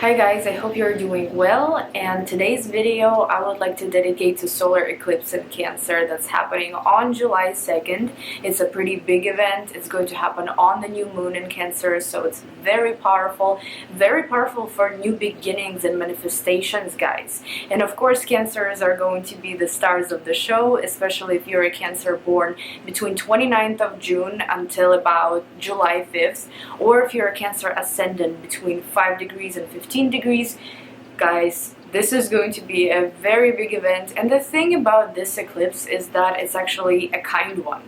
Hi guys, I hope you're doing well, and today's video I would like to dedicate to solar eclipse in Cancer that's happening on July 2nd. It's a pretty big event. It's going to happen on the new moon in Cancer, so it's very powerful for new beginnings and manifestations, guys. And of course, Cancers are going to be the stars of the show, especially if you're a Cancer born between 29th of June until about July 5th, or if you're a Cancer ascendant between 5 degrees and 15 degrees. Guys, this is going to be a very big event, and the thing about this eclipse is that it's actually a kind one,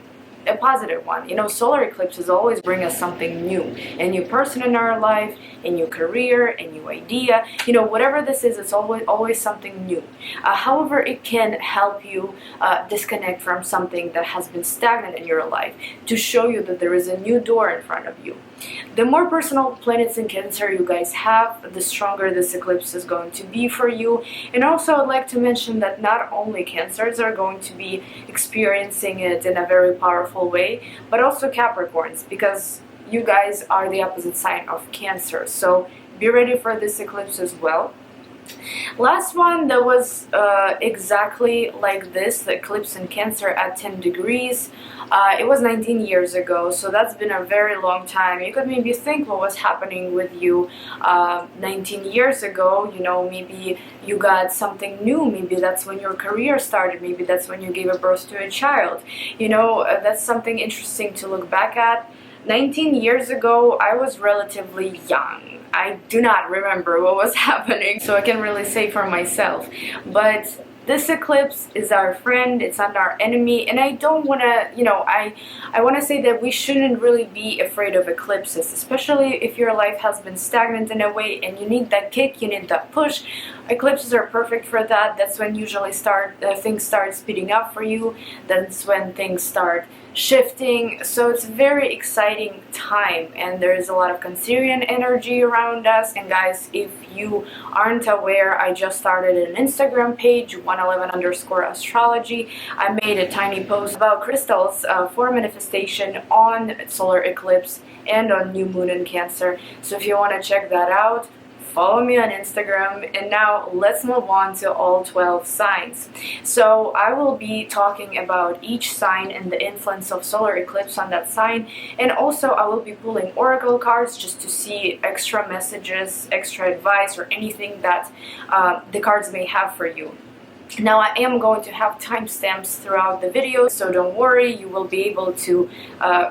a positive one. You know, solar eclipses always bring us something new, a new person in our life, a new career, a new idea. You know, whatever this is, it's always something new. However, it can help you disconnect from something that has been stagnant in your life to show you that there is a new door in front of you. The more personal planets in Cancer you guys have, the stronger this eclipse is going to be for you. And also, I'd like to mention that not only Cancers are going to be experiencing it in a very powerful way, but also Capricorns, because you guys are the opposite sign of Cancer. So be ready for this eclipse as well. Last one that was exactly like this, the eclipse in Cancer at 10 degrees. It was 19 years ago, so that's been a very long time. You could maybe think what was happening with you 19 years ago. You know, maybe you got something new. Maybe that's when your career started. Maybe that's when you gave a birth to a child. You know, that's something interesting to look back at. 19 years ago, I was relatively young. I do not remember what was happening, so I can really say for myself. But this eclipse is our friend, it's not our enemy, and I don't want to, you know, I want to say that we shouldn't really be afraid of eclipses, especially if your life has been stagnant in a way and you need that kick, you need that push. Eclipses are perfect for that. That's when usually things start speeding up for you. That's when things start shifting. So it's a very exciting time, and there is a lot of Cancerian energy around us. And guys, if you aren't aware, I just started an Instagram page, 111_astrology. I made a tiny post about crystals for manifestation on solar eclipse and on new moon in Cancer. So if you want to check that out, follow me on Instagram. And now let's move on to all 12 signs. So I will be talking about each sign and the influence of solar eclipse on that sign, and also I will be pulling oracle cards just to see extra messages, extra advice, or anything that the cards may have for you. Now, I am going to have timestamps throughout the video, so don't worry, you will be able to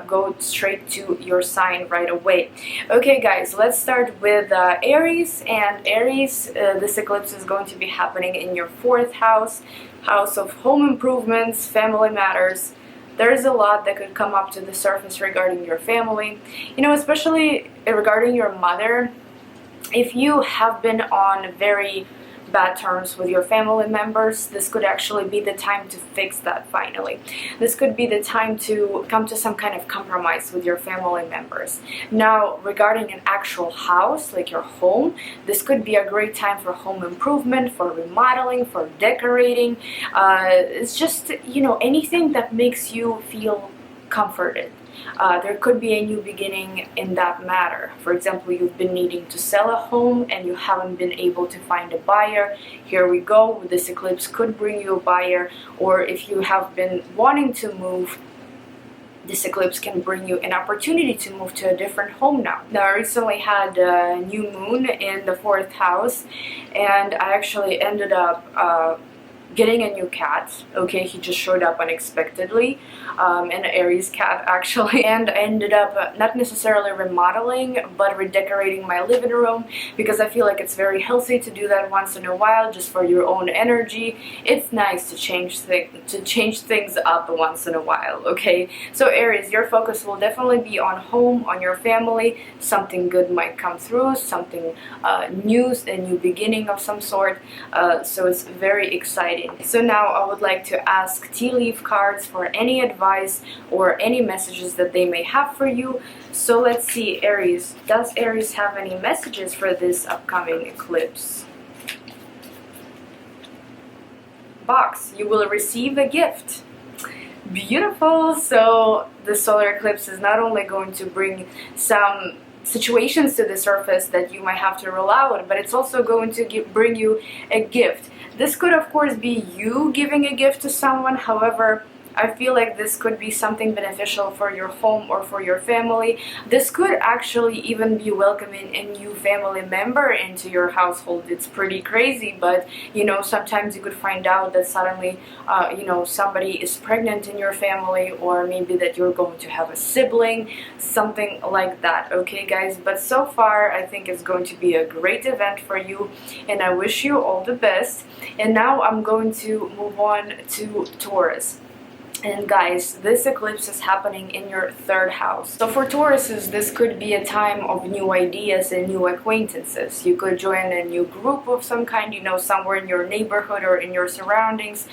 go straight to your sign right away. Okay guys, let's start with Aries. And Aries, this eclipse is going to be happening in your 4th house, house of home improvements, family matters. There's a lot that could come up to the surface regarding your family, you know, especially regarding your mother. If you have been on very bad terms with your family members, this could actually be the time to fix that finally. This could be the time to come to some kind of compromise with your family members. Now, regarding an actual house, like your home, this could be a great time for home improvement, for remodeling, for decorating. It's just, you know, anything that makes you feel comforted. There could be a new beginning in that matter. For example, you've been needing to sell a home and you haven't been able to find a buyer. Here we go. This eclipse could bring you a buyer. Or if you have been wanting to move, this eclipse can bring you an opportunity to move to a different home now. Now, I recently had a new moon in the 4th house, and I actually ended up getting a new cat. Okay, he just showed up unexpectedly, an Aries cat actually, and I ended up not necessarily remodeling but redecorating my living room, because I feel like it's very healthy to do that once in a while, just for your own energy. It's nice to change things up once in a while. Okay, so Aries, your focus will definitely be on home, on your family. Something good might come through, something new, a new beginning of some sort. So it's very exciting. So now I would like to ask tea leaf cards for any advice or any messages that they may have for you. So let's see, Aries. Does Aries have any messages for this upcoming eclipse? Box, you will receive a gift. Beautiful. So the solar eclipse is not only going to bring some situations to the surface that you might have to roll out, but it's also going to bring you a gift. This could of course be you giving a gift to someone. However, I feel like this could be something beneficial for your home or for your family. This could actually even be welcoming a new family member into your household. It's pretty crazy, but you know, sometimes you could find out that suddenly you know, somebody is pregnant in your family, or maybe that you're going to have a sibling, something like that. Okay guys, but so far I think it's going to be a great event for you, and I wish you all the best. And now I'm going to move on to Taurus. And guys, this eclipse is happening in your 3rd house. So for Tauruses, this could be a time of new ideas and new acquaintances. You could join a new group of some kind, you know, somewhere in your neighborhood or in your surroundings.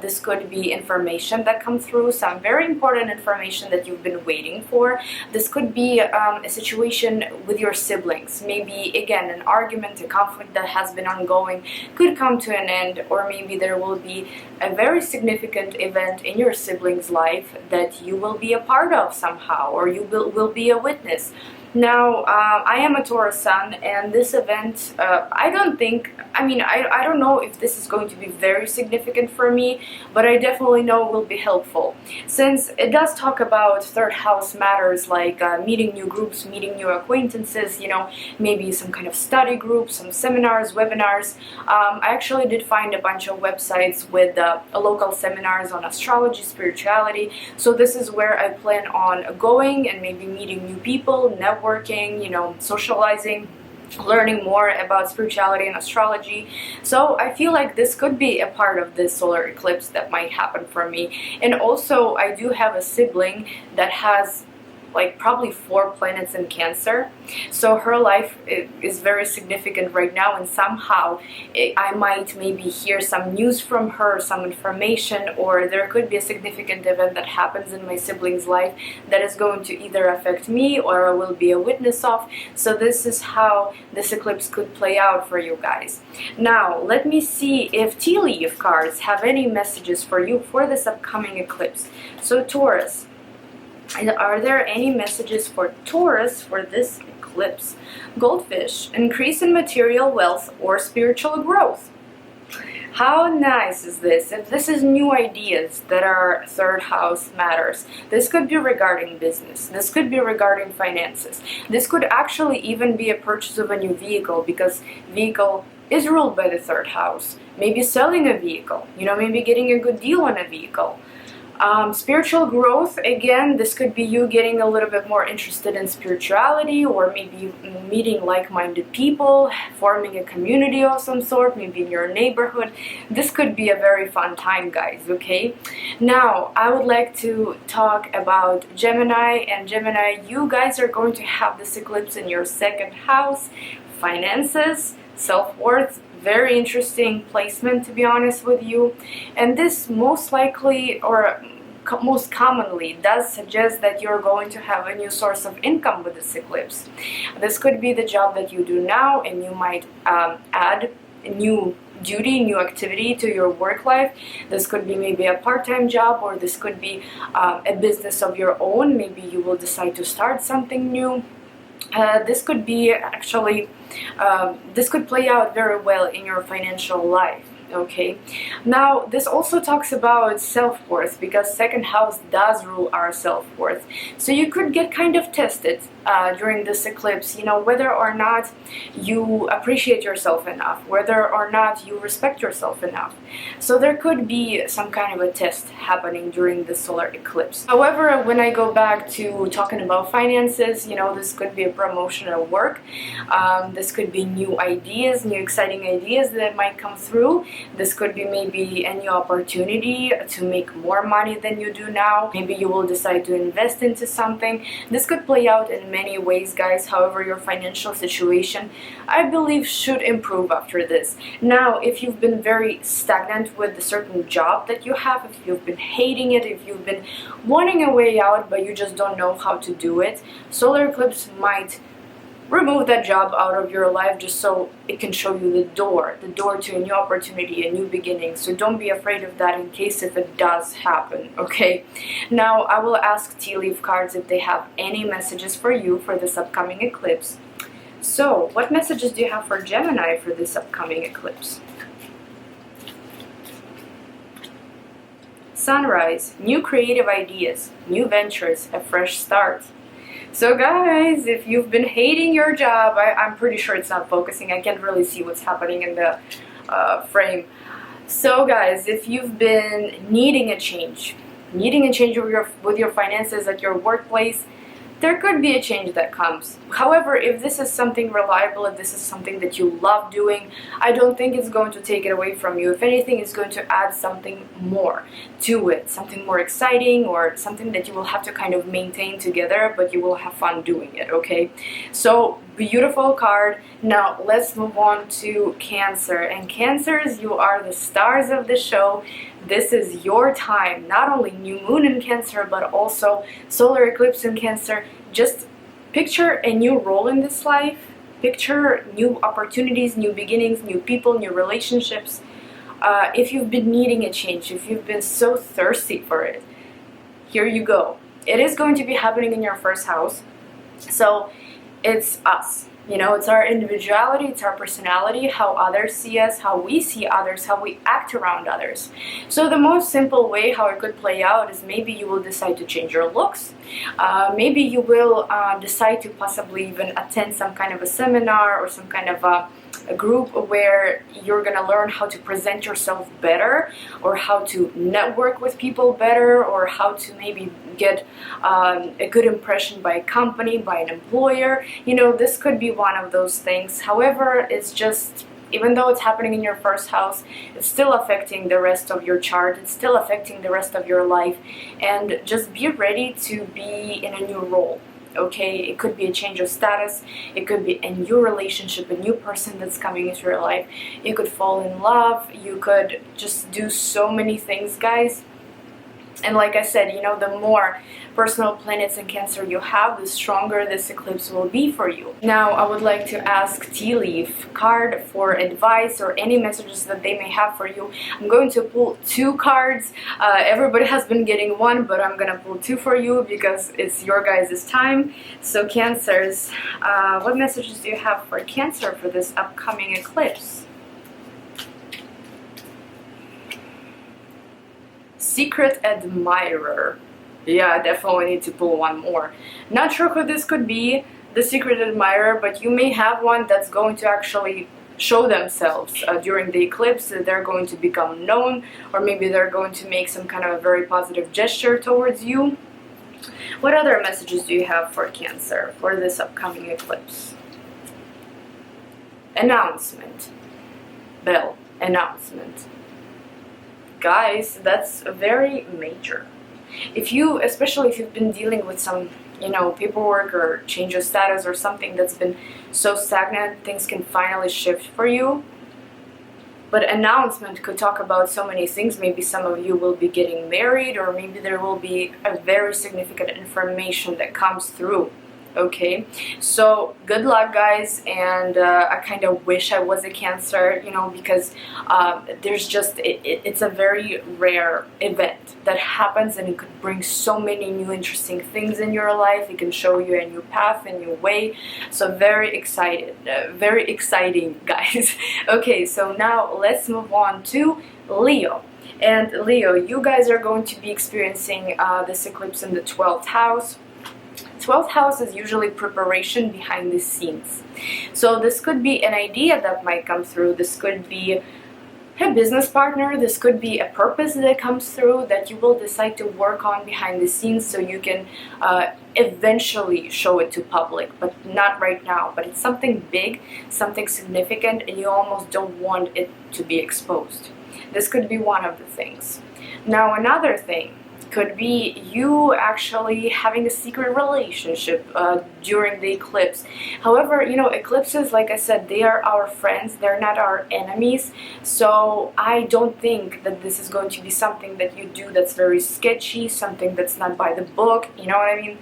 This could be information that comes through, some very important information that you've been waiting for. This could be a situation with your siblings. Maybe, again, an argument, a conflict that has been ongoing could come to an end, or maybe there will be a very significant event in your sibling's life that you will be a part of somehow, or you will be a witness. Now, I am a Taurus sun, and this event, I don't know if this is going to be very significant for me, but I definitely know it will be helpful. Since it does talk about 3rd house matters like meeting new groups, meeting new acquaintances, you know, maybe some kind of study group, some seminars, webinars. I actually did find a bunch of websites with local seminars on astrology, spirituality, so this is where I plan on going and maybe meeting new people, networking, you know, socializing, learning more about spirituality and astrology. So I feel like this could be a part of this solar eclipse that might happen for me. And also, I do have a sibling that has like probably 4 planets in Cancer, so her life is very significant right now, and somehow I might maybe hear some news from her, some information, or there could be a significant event that happens in my sibling's life that is going to either affect me or I will be a witness of. So this is how this eclipse could play out for you guys. Now let me see if tea leaf cards have any messages for you for this upcoming eclipse. So Taurus, are there any messages for Taurus for this eclipse? Goldfish, increase in material wealth or spiritual growth. How nice is this? If this is new ideas that are 3rd house matters, this could be regarding business, this could be regarding finances, this could actually even be a purchase of a new vehicle, because vehicle is ruled by the 3rd house. Maybe selling a vehicle, you know, maybe getting a good deal on a vehicle. Spiritual growth, again, this could be you getting a little bit more interested in spirituality, or maybe meeting like-minded people, forming a community of some sort, maybe in your neighborhood. This could be a very fun time, guys, okay? Now, I would like to talk about Gemini, and Gemini, you guys are going to have this eclipse in your 2nd house, finances, self-worth. Very interesting placement, to be honest with you, and this most likely, or most commonly, does suggest that you're going to have a new source of income with this eclipse. This could be the job that you do now, and you might add a new duty, new activity to your work life. This could be maybe a part-time job, or this could be a business of your own. Maybe you will decide to start something new. This could be actually, this could play out very well in your financial life. Okay, now this also talks about self-worth, because 2nd house does rule our self-worth. So you could get kind of tested during this eclipse, you know, whether or not you appreciate yourself enough, whether or not you respect yourself enough. So there could be some kind of a test happening during the solar eclipse. However, when I go back to talking about finances, you know, this could be a promotion at work. This could be new ideas, new exciting ideas that might come through. This could be maybe a new opportunity to make more money than you do now. Maybe you will decide to invest into something. This could play out in many ways, guys. However, your financial situation, I believe, should improve after this. Now, if you've been very stagnant with a certain job that you have, if you've been hating it, if you've been wanting a way out but you just don't know how to do it, solar eclipse might remove that job out of your life just so it can show you the door to a new opportunity, a new beginning. So don't be afraid of that in case if it does happen, okay? Now I will ask tea leaf cards if they have any messages for you for this upcoming eclipse. So what messages do you have for Gemini for this upcoming eclipse? Sunrise, new creative ideas, new ventures, a fresh start. So guys, if you've been hating your job, I'm pretty sure it's not focusing. I can't really see what's happening in the frame. So guys, if you've been needing a change with your finances at your workplace, there could be a change that comes. However, if this is something reliable, if this is something that you love doing, I don't think it's going to take it away from you. If anything, it's going to add something more to it, something more exciting, or something that you will have to kind of maintain together, but you will have fun doing it, okay? So, beautiful card. Now, let's move on to Cancer. And Cancers, you are the stars of the show. This is your time. Not only new moon in Cancer, but also solar eclipse in Cancer. Just picture a new role in this life. Picture new opportunities, new beginnings, new people, new relationships. If you've been needing a change, if you've been so thirsty for it, here you go. It is going to be happening in your first house. So it's us. You know, it's our individuality, it's our personality, how others see us, how we see others, how we act around others. So the most simple way how it could play out is maybe you will decide to change your looks. Maybe you will decide to possibly even attend some kind of a seminar or some kind of a group where you're going to learn how to present yourself better, or how to network with people better, or how to maybe get a good impression by a company, by an employer. You know, this could be one of those things. However, it's just, even though it's happening in your first house, it's still affecting the rest of your chart. It's still affecting the rest of your life. And just be ready to be in a new role. Okay, it could be a change of status, it could be a new relationship, a new person that's coming into your life. You could fall in love, you could just do so many things, guys. And like I said, you know, the more personal planets in Cancer you have, the stronger this eclipse will be for you. Now, I would like to ask Tea Leaf card for advice or any messages that they may have for you. I'm going to pull 2 cards. Everybody has been getting 1, but I'm gonna pull 2 for you because it's your guys' time. So Cancers, what messages do you have for Cancer for this upcoming eclipse? Secret Admirer. Yeah, I definitely need to pull 1 more. Not sure who this could be, the Secret Admirer, but you may have one that's going to actually show themselves during the eclipse. They're going to become known, or maybe they're going to make some kind of a very positive gesture towards you. What other messages do you have for Cancer for this upcoming eclipse? Announcement. Bell. Announcement. Guys, that's very major. If you, especially if you've been dealing with some, you know, paperwork or change of status or something that's been so stagnant, things can finally shift for you. But announcement could talk about so many things. Maybe some of you will be getting married, or maybe there will be a very significant information that comes through. Okay, so good luck, guys, and I kind of wish I was a Cancer, you know, because there's just, it's a very rare event that happens, and it could bring so many new interesting things in your life. It can show you a new path, a new way. So very excited, very exciting, guys. Okay, so now let's move on to Leo. And Leo, you guys are going to be experiencing this eclipse in the 12th house. 12th house is usually preparation behind the scenes. So this could be an idea that might come through. This could be a business partner. This could be a purpose that comes through that you will decide to work on behind the scenes, so you can eventually show it to public, but not right now. But it's something big, something significant, and you almost don't want it to be exposed. This could be one of the things. Now, another thing, Could be you actually having a secret relationship during the eclipse. However, you know, eclipses, like I said, they are our friends, they're not our enemies. So I don't think that this is going to be something that you do that's very sketchy, something that's not by the book, you know what I mean?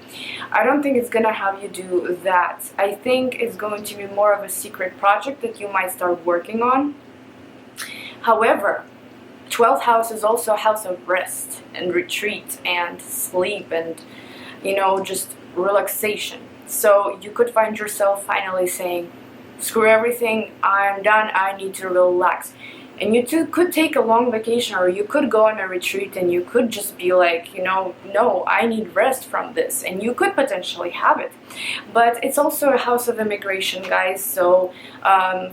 I don't think it's gonna have you do that. I think it's going to be more of a secret project that you might start working on. However, 12th house is also a house of rest and retreat and sleep and, you know, just relaxation. So you could find yourself finally saying, screw everything, I'm done, I need to relax. And you too could take a long vacation, or you could go on a retreat and you could just be like, you know, no, I need rest from this, and you could potentially have it. But it's also a house of immigration, guys. So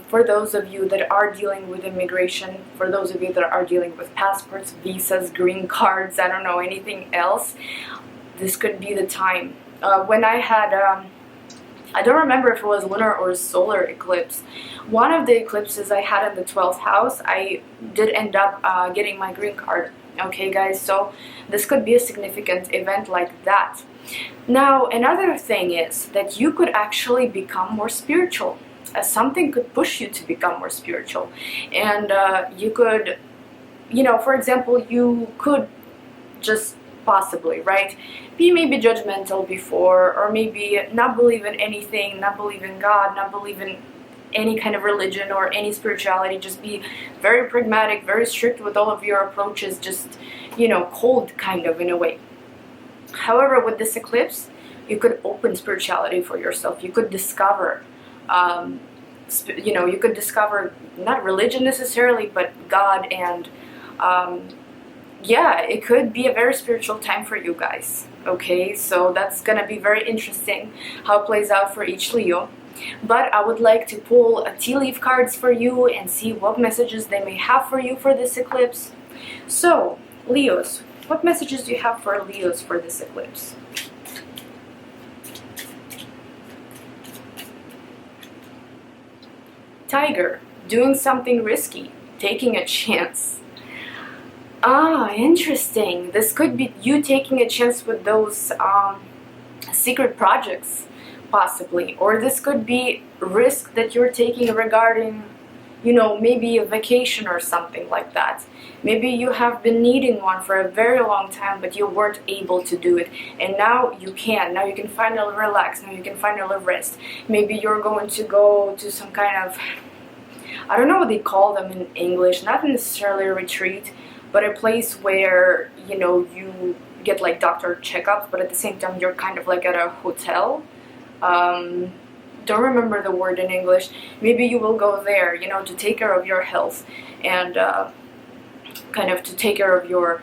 for those of you that are dealing with immigration, for those of you that are dealing with passports, visas, green cards, I don't know, anything else, this could be the time. When I had I don't remember if it was lunar or solar eclipse. One of the eclipses I had in the 12th house, I did end up getting my green card. Okay, guys, so this could be a significant event like that. Now, another thing is that you could actually become more spiritual. Something could push you to become more spiritual. And you could, you know, for example, you could just possibly, right, be maybe judgmental before, or maybe not believe in anything, not believe in God, not believe in any kind of religion or any spirituality, just be very pragmatic, very strict with all of your approaches, just, you know, cold kind of in a way. However, with this eclipse, you could open spirituality for yourself. You could discover, you know, you could discover not religion necessarily, but God, and yeah, it could be a very spiritual time for you guys. Okay, so that's gonna be very interesting how it plays out for each Leo. But I would like to pull tea leaf cards for you and see what messages they may have for you for this eclipse. So, Leos, what messages do you have for Leos for this eclipse? Tiger, doing something risky, taking a chance. Ah, interesting. This could be you taking a chance with those secret projects, possibly. Or this could be risk that you're taking regarding, you know, maybe a vacation or something like that. Maybe you have been needing one for a very long time, but you weren't able to do it. And now you can. Now you can finally relax. Now you can finally rest. Maybe you're going to go to some kind of, I don't know what they call them in English, not necessarily a retreat, but a place where, you know, you get like doctor checkups, but at the same time you're kind of like at a hotel. Don't remember the word in English. Maybe you will go there, you know, to take care of your health and kind of to take care of your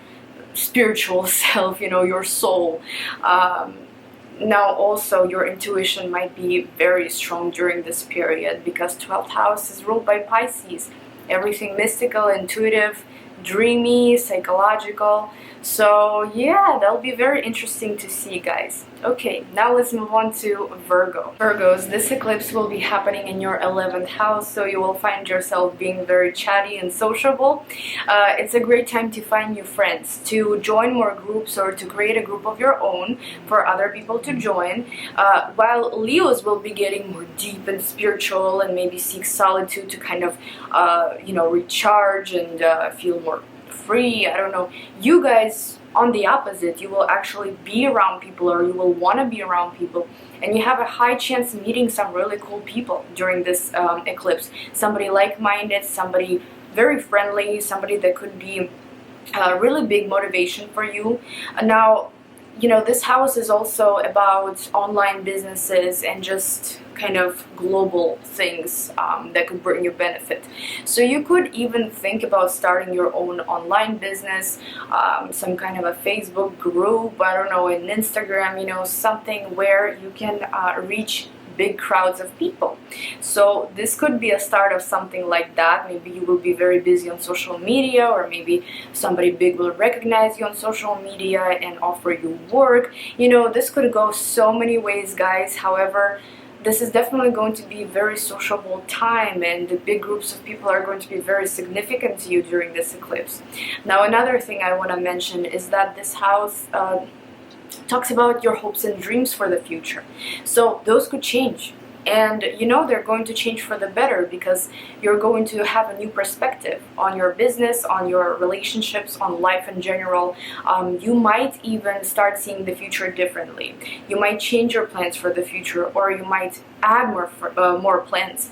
spiritual self, you know, your soul. Now also your intuition might be very strong during this period, because 12th house is ruled by Pisces. Everything mystical, intuitive, dreamy, psychological. So yeah, that'll be very interesting to see, guys. Okay, now let's move on to Virgo. Virgos, this eclipse will be happening in your 11th house, so you will find yourself being very chatty and sociable. It's a great time to find new friends, to join more groups, or to create a group of your own for other people to join. While Leos will be getting more deep and spiritual and maybe seek solitude to kind of, you know, recharge and feel more free. I don't know. You guys, on the opposite, you will actually be around people, or you will want to be around people, and you have a high chance of meeting some really cool people during this eclipse. Somebody like-minded, somebody very friendly, somebody that could be a really big motivation for you. Now, you know, this house is also about online businesses and just kind of global things that could bring you benefit. So you could even think about starting your own online business, some kind of a Facebook group, I don't know, an Instagram, you know, something where you can reach big crowds of people. So this could be a start of something like that. Maybe you will be very busy on social media, or maybe somebody big will recognize you on social media and offer you work. You know, this could go so many ways, guys. However, this is definitely going to be a very sociable time, and the big groups of people are going to be very significant to you during this eclipse. Now, another thing I want to mention is that this house talks about your hopes and dreams for the future. So those could change. And you know, they're going to change for the better, because you're going to have a new perspective on your business, on your relationships, on life in general. You might even start seeing the future differently. You might change your plans for the future, or you might add more plans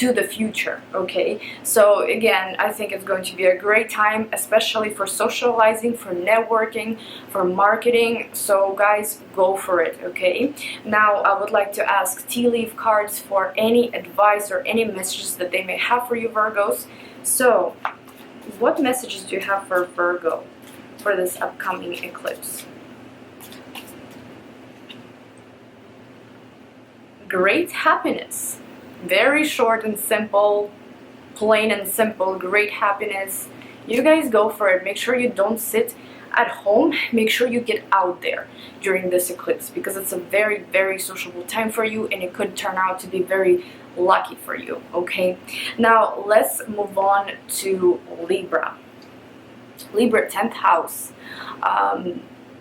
to the future. Okay, so again, I think it's going to be a great time, especially for socializing, for networking, for marketing. So guys, go for it. Okay, now I would like to ask tea leaf cards for any advice or any messages that they may have for you, Virgos. So what messages do you have for Virgo for this upcoming eclipse? Great happiness. Very short and simple, plain and simple, great happiness. You guys go for it. Make sure you don't sit at home. Make sure you get out there during this eclipse, because it's a very, very sociable time for you, and it could turn out to be very lucky for you. Okay, now let's move on to Libra. Libra, 10th house.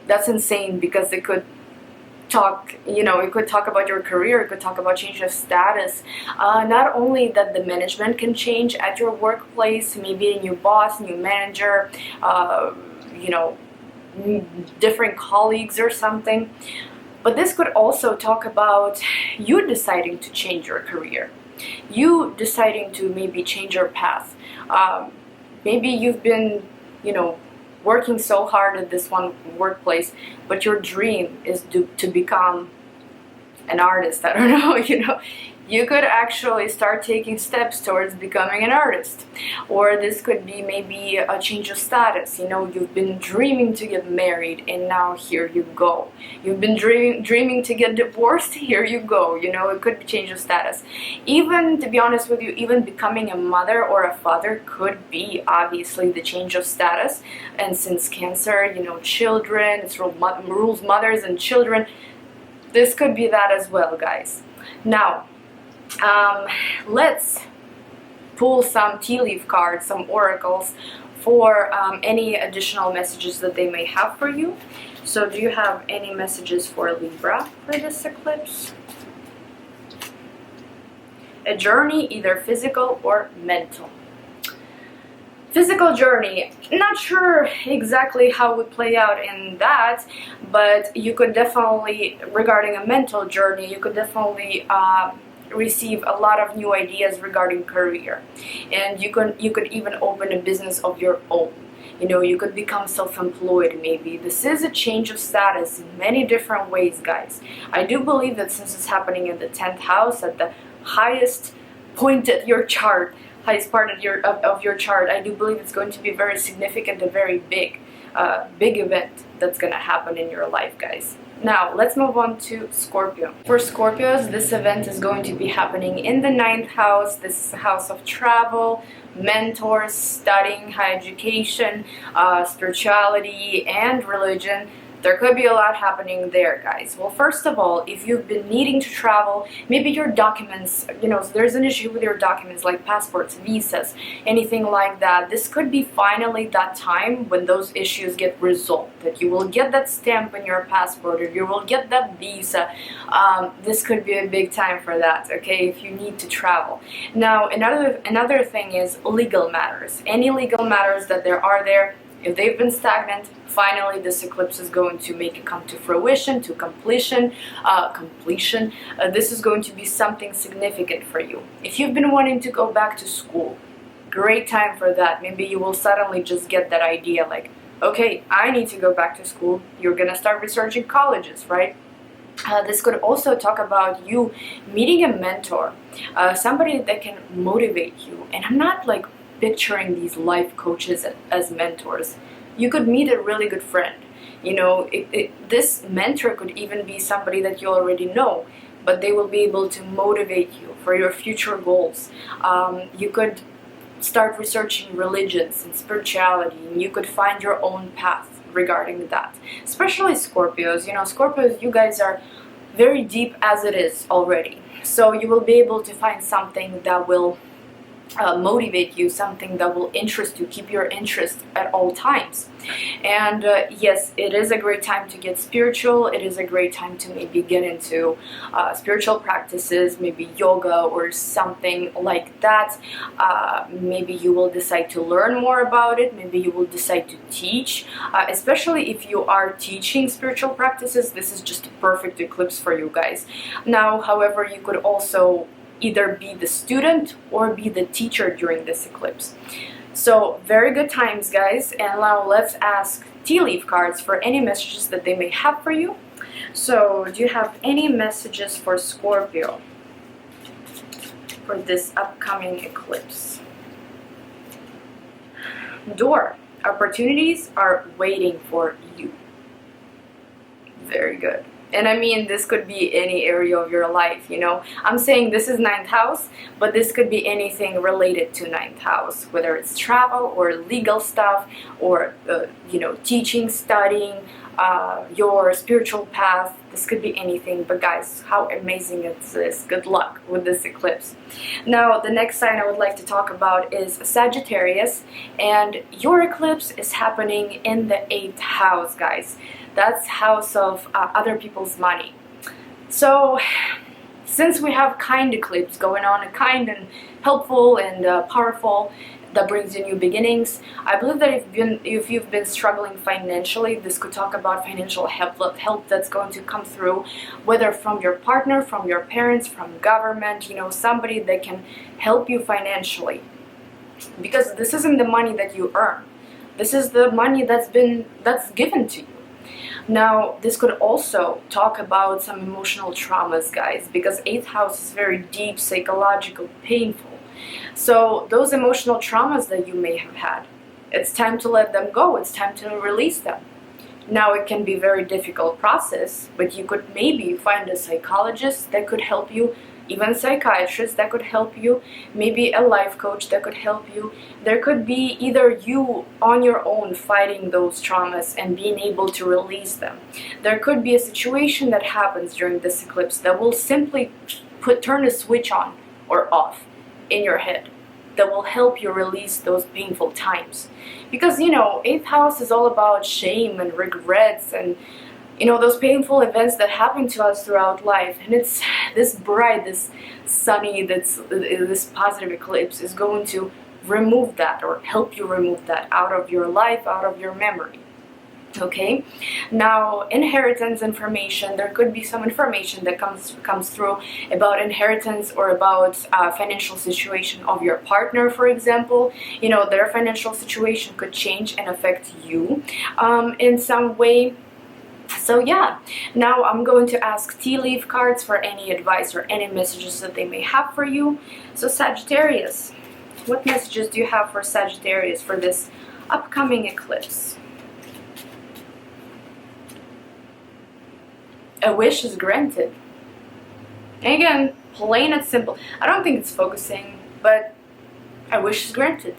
That's insane, because it could talk, you know, it could talk about your career, it could talk about change of status. Not only that the management can change at your workplace, maybe a new boss, new manager, you know, different colleagues or something, but this could also talk about you deciding to change your career, you deciding to maybe change your path. Maybe you've been, you know, working so hard at this one workplace, but your dream is to become an artist. I don't know, you know, you could actually start taking steps towards becoming an artist. Or this could be maybe a change of status. You know, you've been dreaming to get married, and now here you go. You've been dreaming to get divorced, here you go. You know, it could be change of status. Even, to be honest with you, even becoming a mother or a father could be obviously the change of status. And since Cancer, you know, children, it's rules mothers and children, this could be that as well, guys. Now, let's pull some tea leaf cards, some oracles, for any additional messages that they may have for you. So do you have any messages for Libra for this eclipse? A journey, either physical or mental. Physical journey, not sure exactly how it would play out in that, but you could definitely, regarding a mental journey, you could definitely receive a lot of new ideas regarding career, and you could even open a business of your own. You know, you could become self-employed maybe. This is a change of status in many different ways, guys. I do believe that since it's happening in the 10th house, at the highest point at your chart, highest part of your chart, I do believe it's going to be very significant, a very big event that's going to happen in your life, guys. Now, let's move on to Scorpio. For Scorpios, this event is going to be happening in the 9th house. This is the house of travel, mentors, studying, higher education, spirituality, and religion. There could be a lot happening there, guys. Well, first of all, if you've been needing to travel, maybe your documents, you know, there's an issue with your documents like passports, visas, anything like that. This could be finally that time when those issues get resolved, that you will get that stamp on your passport, or you will get that visa. This could be a big time for that, okay, if you need to travel. Now, another thing is legal matters. Any legal matters that there are there, if they've been stagnant, finally this eclipse is going to make it come to fruition, to completion. This is going to be something significant for you. If you've been wanting to go back to school, great time for that. Maybe you will suddenly just get that idea like, okay, I need to go back to school. You're gonna start researching colleges, right? This could also talk about you meeting a mentor, somebody that can motivate you. And I'm not like picturing these life coaches as mentors. You could meet a really good friend. You know, this mentor could even be somebody that you already know, but they will be able to motivate you for your future goals. You could start researching religions and spirituality, and you could find your own path regarding that. Especially Scorpios. You know, Scorpios, you guys are very deep as it is already. So you will be able to find something that will motivate you, something that will interest you, keep your interest at all times. And yes, it is a great time to get spiritual. It is a great time to maybe get into spiritual practices, maybe yoga or something like that. Maybe you will decide to learn more about it. Maybe you will decide to teach, especially if you are teaching spiritual practices. This is just a perfect eclipse for you guys. Now, however, you could also either be the student or be the teacher during this eclipse. So very good times, guys. And now let's ask tea leaf cards for any messages that they may have for you. So do you have any messages for Scorpio for this upcoming eclipse? Door. Opportunities are waiting for you. Very good. And I mean, this could be any area of your life, you know. I'm saying this is 9th house, but this could be anything related to 9th house, whether it's travel or legal stuff or, you know, teaching, studying, your spiritual path. This could be anything. But guys, how amazing is this? Good luck with this eclipse. Now, the next sign I would like to talk about is Sagittarius. And your eclipse is happening in the 8th house, guys. That's house of other people's money. So since we have kind eclipse going on, a kind and helpful and powerful that brings you new beginnings, I believe that if you've been struggling financially, this could talk about financial help that's going to come through, whether from your partner, from your parents, from government, you know, somebody that can help you financially. Because this isn't the money that you earn. This is the money that's given to you. Now, this could also talk about some emotional traumas, guys, because 8th house is very deep, psychological, painful. So those emotional traumas that you may have had, it's time to let them go. It's time to release them. Now, it can be a very difficult process, but you could maybe find a psychologist that could help you, even a psychiatrist that could help you, maybe a life coach that could help you. There could be either you on your own fighting those traumas and being able to release them. There could be a situation that happens during this eclipse that will simply turn a switch on or off in your head that will help you release those painful times. Because, you know, 8th house is all about shame and regrets and, you know, those painful events that happen to us throughout life. And it's this bright, this sunny, this positive eclipse is going to remove that or help you remove that out of your life, out of your memory. Okay, now inheritance information, there could be some information that comes through about inheritance or about financial situation of your partner, for example. You know, their financial situation could change and affect you in some way. So yeah, now I'm going to ask tea leaf cards for any advice or any messages that they may have for you. So Sagittarius, what messages do you have for Sagittarius for this upcoming eclipse? A wish is granted. And again, plain and simple. I don't think it's focusing, but a wish is granted.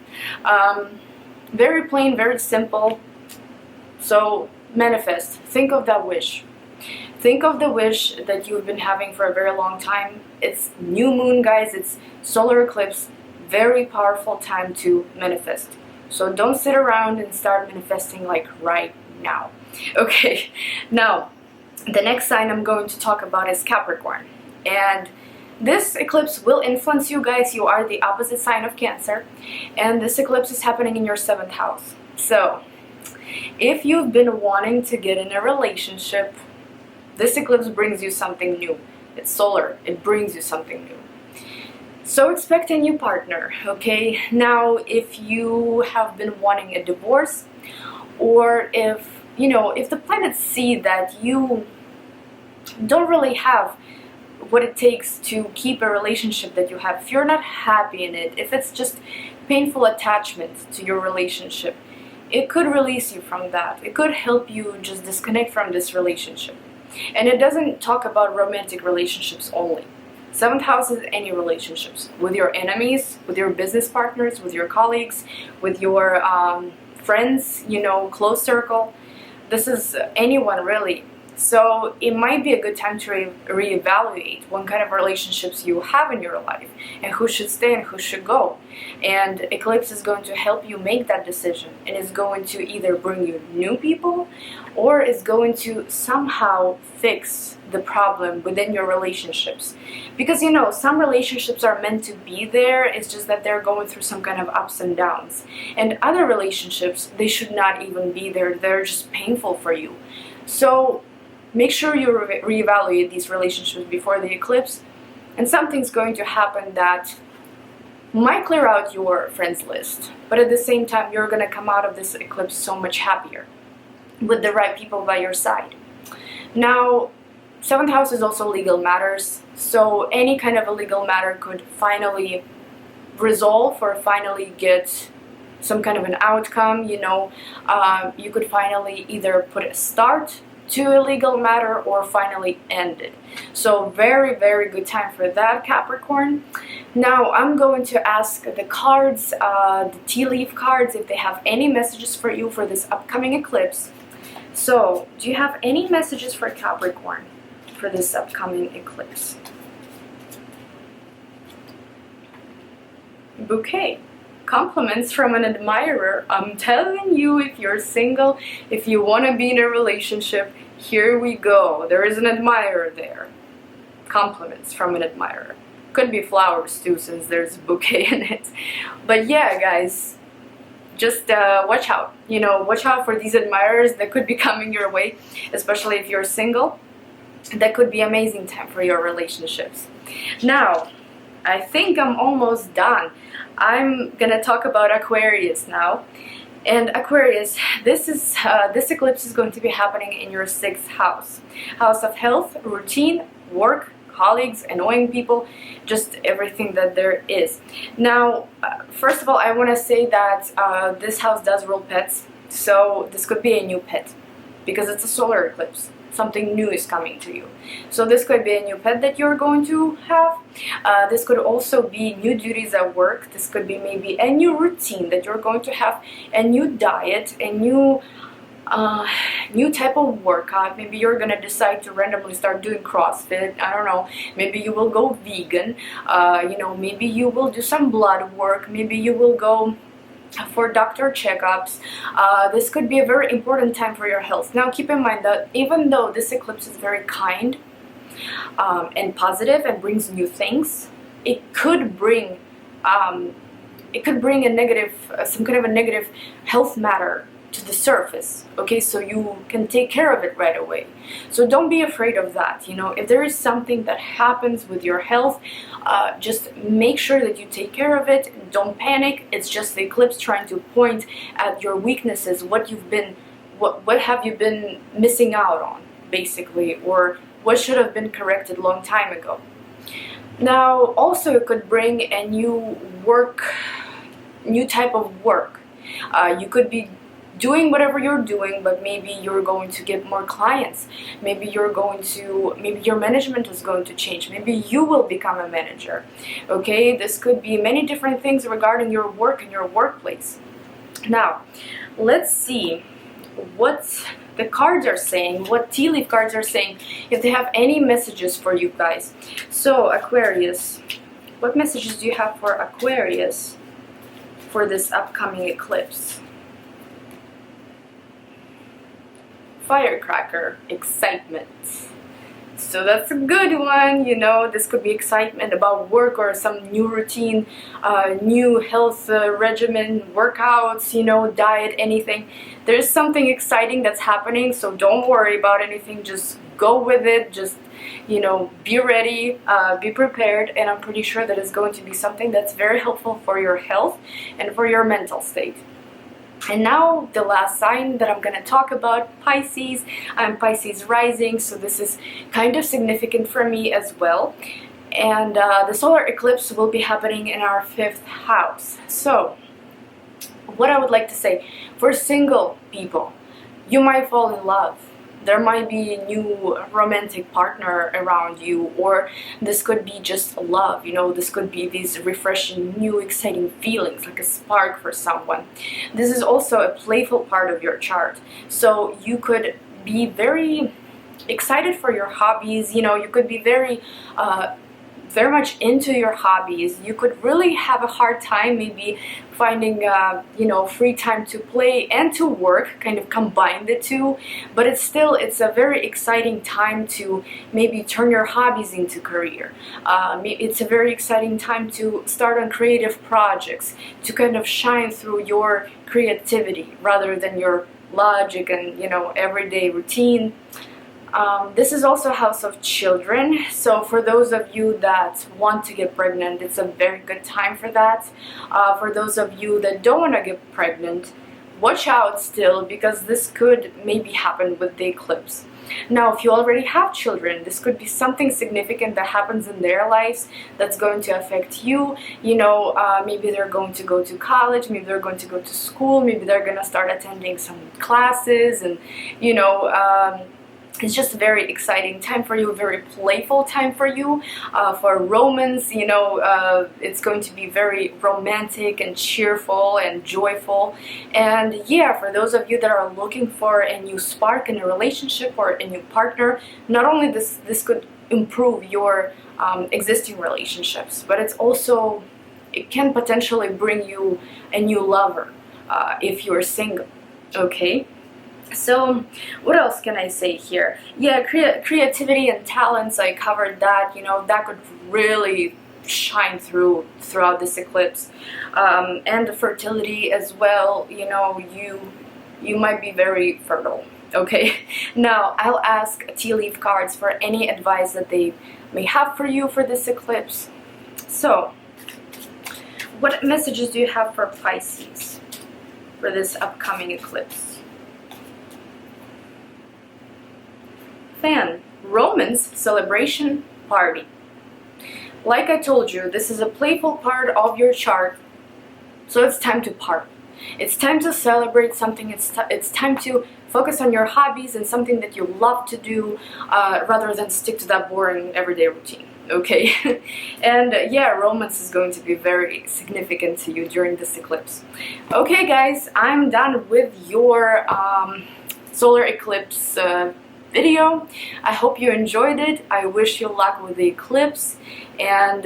Very plain, very simple. So manifest. Think of that wish. Think of the wish that you've been having for a very long time. It's new moon, guys. It's solar eclipse. Very powerful time to manifest. So don't sit around and start manifesting like right now. Okay, now the next sign I'm going to talk about is Capricorn. And this eclipse will influence you guys. You are the opposite sign of Cancer. And this eclipse is happening in your 7th house. So if you've been wanting to get in a relationship, this eclipse brings you something new. It's solar. It brings you something new. So expect a new partner, okay? Now, if you have been wanting a divorce, or if, you know, if the planets see that you don't really have what it takes to keep a relationship that you have, if you're not happy in it, if it's just painful attachment to your relationship, it could release you from that. It could help you just disconnect from this relationship. And it doesn't talk about romantic relationships only. 7th house is any relationships with your enemies, with your business partners, with your colleagues, with your friends, you know, close circle. This is anyone really. So it might be a good time to reevaluate what kind of relationships you have in your life and who should stay and who should go. And eclipse is going to help you make that decision, and it's going to either bring you new people or it's going to somehow fix the problem within your relationships. Because you know, some relationships are meant to be there, it's just that they're going through some kind of ups and downs. And other relationships, they should not even be there, they're just painful for you. So make sure you reevaluate these relationships before the eclipse, and something's going to happen that might clear out your friends list, but at the same time you're going to come out of this eclipse so much happier with the right people by your side. Now, 7th house is also legal matters, so any kind of a legal matter could finally resolve or finally get some kind of an outcome. You know, you could finally either put a start to a legal matter or finally end it. So very, very good time for that, Capricorn. Now I'm going to ask the cards, the tea leaf cards, if they have any messages for you for this upcoming eclipse. So do you have any messages for Capricorn for this upcoming eclipse? Bouquet. Compliments from an admirer. I'm telling you, if you're single, if you want to be in a relationship, here we go. There is an admirer there. Compliments from an admirer. Could be flowers too, since there's a bouquet in it. But yeah, guys, just watch out. You know, watch out for these admirers that could be coming your way, especially if you're single. That could be amazing time for your relationships. Now, I think I'm almost done. I'm gonna talk about Aquarius now. And Aquarius, this eclipse is going to be happening in your 6th house. House of health, routine, work, colleagues, annoying people, just everything that there is. Now, first of all, I want to say that this house does rule pets. So this could be a new pet because it's a solar eclipse. Something new is coming to you. So this could be a new pet that you're going to have. This could also be new duties at work. This could be maybe a new routine that you're going to have, a new diet, a new type of workout. Maybe you're gonna decide to randomly start doing CrossFit. I don't know. Maybe you will go vegan. You know, maybe you will do some blood work. Maybe you will go for doctor checkups. This could be a very important time for your health. Now keep in mind that even though this eclipse is very kind and positive and brings new things, it could bring a negative, some kind of a negative health matter to the surface. Okay, so you can take care of it right away. So don't be afraid of that. You know, if there is something that happens with your health, just make sure that you take care of it. Don't panic. It's just the eclipse trying to point at your weaknesses, what have you been missing out on, basically, or what should have been corrected a long time ago. Now, also it could bring a new type of work. You could be doing whatever you're doing, but maybe you're going to get more clients. Maybe your management is going to change. Maybe you will become a manager. Okay, this could be many different things regarding your work and your workplace. Now, let's see what the cards are saying, what tea leaf cards are saying, if they have any messages for you guys. So, Aquarius, what messages do you have for Aquarius for this upcoming eclipse? Firecracker, excitement. So that's a good one. You know, this could be excitement about work or some new routine, new health regimen, workouts, you know, diet, anything. There's something exciting that's happening, so don't worry about anything. Just go with it. Just, you know, be ready, be prepared, and I'm pretty sure that it's going to be something that's very helpful for your health and for your mental state. And now the last sign that I'm going to talk about, Pisces. I'm Pisces rising, so this is kind of significant for me as well. And the solar eclipse will be happening in our 5th house. So what I would like to say, for single people, you might fall in love. There might be a new romantic partner around you, or this could be just love, you know, this could be these refreshing, new, exciting feelings, like a spark for someone. This is also a playful part of your chart, so you could be very excited for your hobbies. You know, you could be very much into your hobbies. You could really have a hard time maybe finding you know, free time to play and to work, kind of combine the two, but it's a very exciting time to maybe turn your hobbies into career. It's a very exciting time to start on creative projects, to kind of shine through your creativity rather than your logic and, you know, everyday routine. This is also house of children, so for those of you that want to get pregnant, it's a very good time for that. For those of you that don't want to get pregnant, watch out still, because this could maybe happen with the eclipse. Now, if you already have children, this could be something significant that happens in their lives that's going to affect you. You know, maybe they're going to go to college, maybe they're going to go to school, maybe they're going to start attending some classes, and, you know, it's just a very exciting time for you, a very playful time for you. For romance, you know, it's going to be very romantic and cheerful and joyful. And yeah, for those of you that are looking for a new spark in a relationship or a new partner, not only this could improve your existing relationships, but it can potentially bring you a new lover if you're single, okay? So what else can I say here? Yeah, creativity and talents, I covered that. You know, that could really shine throughout this eclipse. And the fertility as well. You know, you might be very fertile, okay? Now I'll ask tea leaf cards for any advice that they may have for you for this eclipse. So what messages do you have for Pisces for this upcoming eclipse? Fan, romance, celebration, party. Like I told you, this is a playful part of your chart, so it's time to party. It's time to celebrate something. It's time to focus on your hobbies and something that you love to do, rather than stick to that boring everyday routine, okay? And yeah, romance is going to be very significant to you during this eclipse. Okay guys, I'm done with your solar eclipse video. I hope you enjoyed it. I wish you luck with the eclipse, and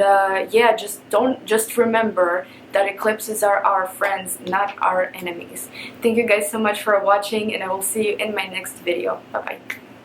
yeah, just remember that eclipses are our friends, not our enemies. Thank you guys so much for watching, and I will see you in my next video. Bye bye.